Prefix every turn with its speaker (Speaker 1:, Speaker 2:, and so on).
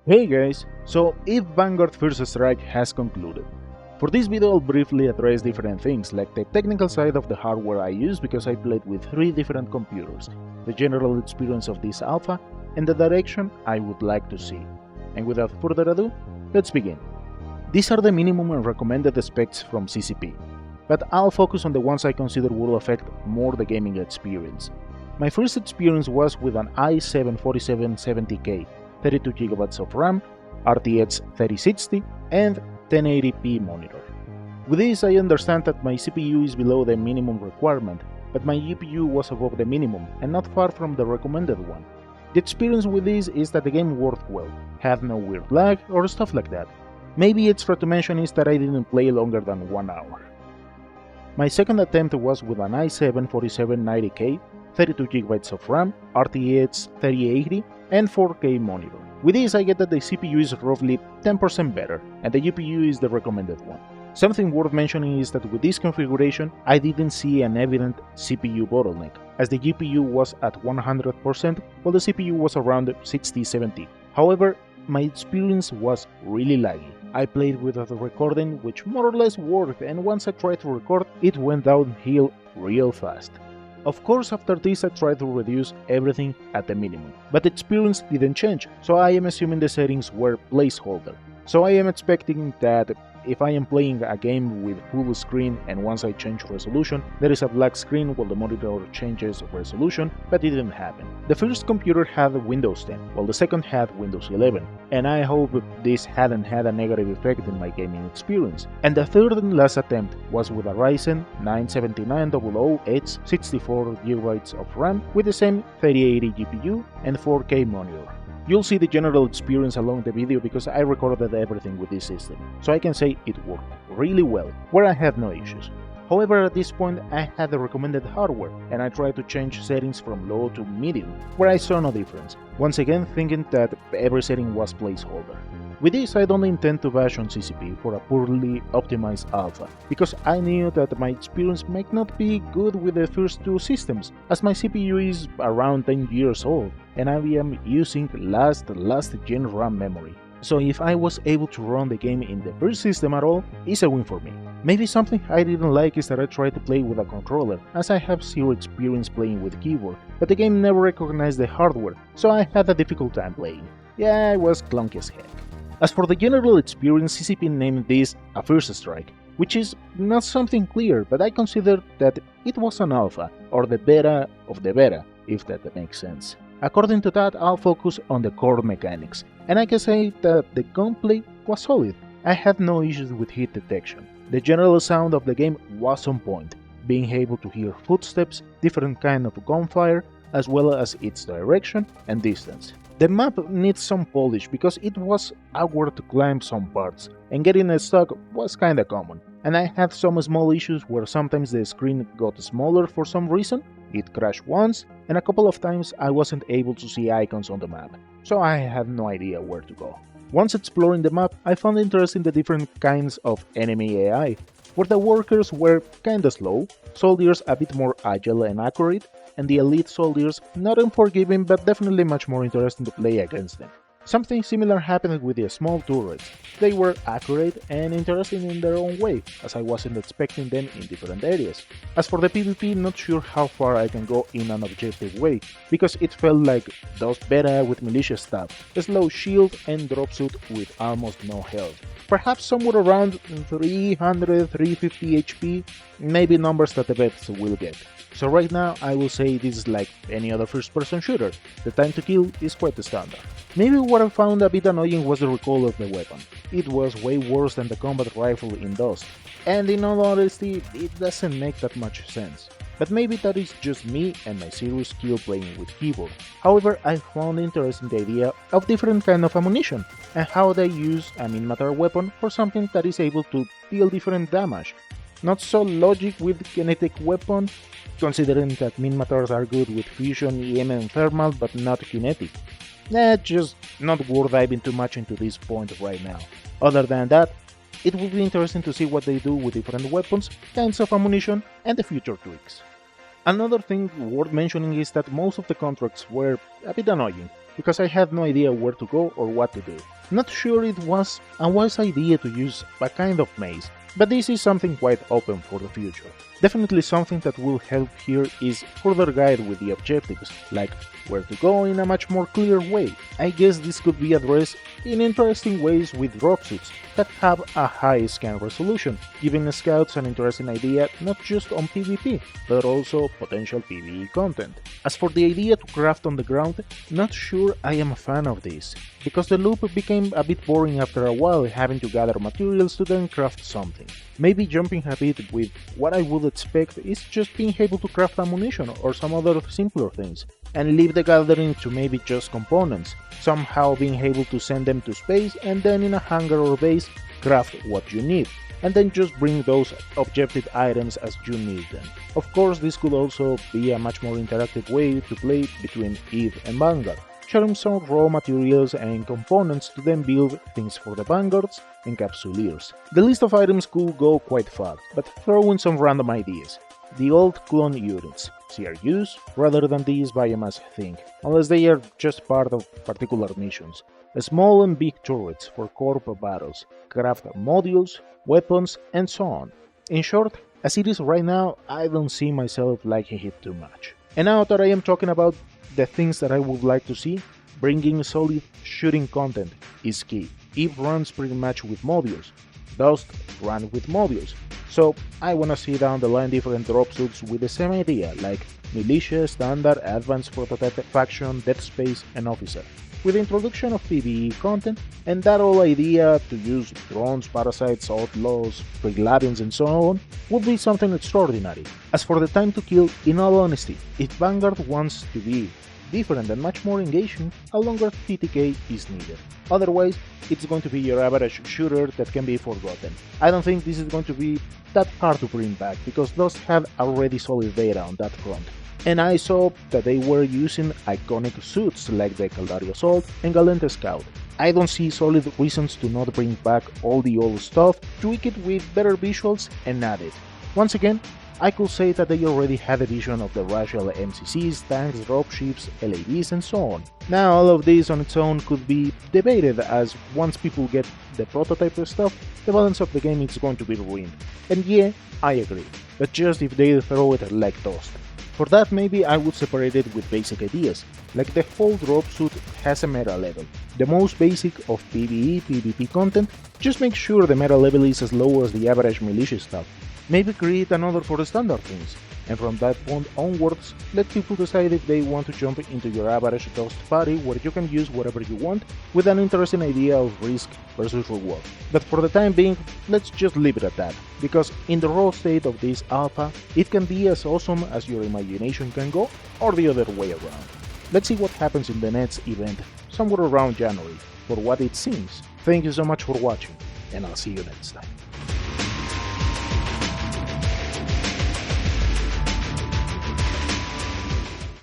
Speaker 1: Hey guys, so if Vanguard First Strike has concluded. For this video I'll briefly address different things like the technical side of the hardware I use because I played with 3 different computers, the general experience of this alpha, and the direction I would like to see. And without further ado, let's begin. These are the minimum and recommended specs from CCP, but I'll focus on the ones I consider will affect more the gaming experience. My first experience was with an i7-4770K, 32GB of RAM, RTX 3060 and 1080p monitor. With this I understand that my CPU is below the minimum requirement, but my GPU was above the minimum and not far from the recommended one. The experience with this is that the game worked well, had no weird lag or stuff like that. Maybe extra to mention is that I didn't play longer than 1 hour. My second attempt was with an i7-4790K, 32GB of RAM, RTX 3080 and 4K monitor. With this I get that the CPU is roughly 10% better and the GPU is the recommended one. Something worth mentioning is that with this configuration I didn't see an evident CPU bottleneck, as the GPU was at 100% while the CPU was around 60-70. However, my experience was really laggy. I played without a recording which more or less worked, and once I tried to record it went downhill real fast. Of course, after this I tried to reduce everything at the minimum, but the experience didn't change, so I am assuming the settings were placeholder. So I am expecting that if I am playing a game with full screen and once I change resolution, there is a black screen while the monitor changes resolution, but it didn't happen. The first computer had Windows 10, while the second had Windows 11, and I hope this hadn't had a negative effect in my gaming experience. And the third and last attempt was with a Ryzen 97900H 64GB of RAM with the same 3080 GPU and 4K monitor. You'll see the general experience along the video because I recorded everything with this system, so I can say it worked really well, where I had no issues. However, at this point I had the recommended hardware, and I tried to change settings from low to medium, where I saw no difference, once again thinking that every setting was placeholder. With this I don't intend to bash on CCP for a poorly optimized alpha, because I knew that my experience might not be good with the first 2 systems, as my CPU is around 10 years old, and I am using last gen RAM memory. So if I was able to run the game in the first system at all, it's a win for me. Maybe something I didn't like is that I tried to play with a controller, as I have zero experience playing with keyboard, but the game never recognized the hardware, so I had a difficult time playing. Yeah, it was clunky as heck. As for the general experience, CCP named this a first strike, which is not something clear, but I consider that it was an alpha, or the beta of the beta, if that makes sense. According to that, I'll focus on the core mechanics, and I can say that the gunplay was solid. I had no issues with hit detection. The general sound of the game was on point, being able to hear footsteps, different kind of gunfire, as well as its direction and distance. The map needs some polish because it was awkward to climb some parts, and getting stuck was kinda common, and I had some small issues where sometimes the screen got smaller for some reason, it crashed once, and a couple of times I wasn't able to see icons on the map, so I had no idea where to go. Once exploring the map, I found interesting the different kinds of enemy AI, where the workers were kinda slow, soldiers a bit more agile and accurate, and the elite soldiers not unforgiving but definitely much more interesting to play against them. Something similar happened with the small turrets. They were accurate and interesting in their own way, as I wasn't expecting them in different areas. As for the PvP, not sure how far I can go in an objective way, because it felt like DOS beta with militia stuff, a slow shield and drop suit with almost no health. Perhaps somewhere around 300-350 HP, maybe numbers that the vets will get. So right now I will say this is like any other first-person shooter, the time to kill is quite standard. Maybe what I found a bit annoying was the recoil of the weapon. It was way worse than the combat rifle in DOS, and in all honesty it doesn't make that much sense. But maybe that is just me and my serious skill playing with keyboard. However, I found interesting the idea of different kind of ammunition, and how they use a min-matter weapon for something that is able to deal different damage. Not so logic with kinetic weapon, considering that min-matters are good with fusion, EM and thermal, but not kinetic. Just not worth diving too much into this point right now. Other than that, it will be interesting to see what they do with different weapons, kinds of ammunition, and the future tweaks. Another thing worth mentioning is that most of the contracts were a bit annoying, because I had no idea where to go or what to do. Not sure it was a wise idea to use a kind of maze, but this is something quite open for the future. Definitely something that will help here is further guide with the objectives, like where to go in a much more clear way. I guess this could be addressed in interesting ways with drop suits that have a high scan resolution, giving scouts an interesting idea not just on PvP, but also potential PvE content. As for the idea to craft on the ground, not sure I am a fan of this, because the loop became a bit boring after a while, having to gather materials to then craft something. Maybe jumping a bit with what I would expect is just being able to craft ammunition or some other simpler things, and leave the gathering to maybe just components, somehow being able to send them to space and then in a hangar or base craft what you need, and then just bring those objective items as you need them. Of course, this could also be a much more interactive way to play between EVE and Vanguard, sharing some raw materials and components to then build things for the Vanguards and Capsuleers. The list of items could go quite far, but throw in some random ideas. The old clone units, CRUs, rather than these biomass thing, unless they are just part of particular missions. Small and big turrets for corp battles, craft modules, weapons, and so on. In short, as it is right now, I don't see myself liking it too much. And now that I am talking about the things that I would like to see, bringing solid shooting content is key. EVE runs pretty much with modules, Dust run with modules, so I wanna see down the line different drop suits with the same idea, like Militia, Standard, Advanced Prototype, Faction, Dead Space, and Officer, with the introduction of PvE content, and that whole idea to use drones, parasites, outlaws, Preglavians, and so on would be something extraordinary. As for the time to kill, in all honesty, if Vanguard wants to be different and much more engaging, a longer TTK is needed. Otherwise, it's going to be your average shooter that can be forgotten. I don't think this is going to be that hard to bring back, because those have already solid data on that front. And I saw that they were using iconic suits like the Caldari Assault and Galente Scout. I don't see solid reasons to not bring back all the old stuff, tweak it with better visuals, and add it. Once again, I could say that they already had a vision of the racial MCCs, tanks, dropships, LAVs, and so on. Now all of this on its own could be debated, as once people get the prototype stuff, the balance of the game is going to be ruined. And yeah, I agree, but just if they throw it like dust. For that, maybe I would separate it with basic ideas, like the whole drop suit has a meta level. The most basic of PvE, PvP content, just make sure the meta level is as low as the average militia stuff. Maybe create another for the standard things, and from that point onwards, let people decide if they want to jump into your average Dust party where you can use whatever you want, with an interesting idea of risk versus reward. But for the time being, let's just leave it at that, because in the raw state of this alpha, it can be as awesome as your imagination can go, or the other way around. Let's see what happens in the next event, somewhere around January, for what it seems. Thank you so much for watching, and I'll see you next time.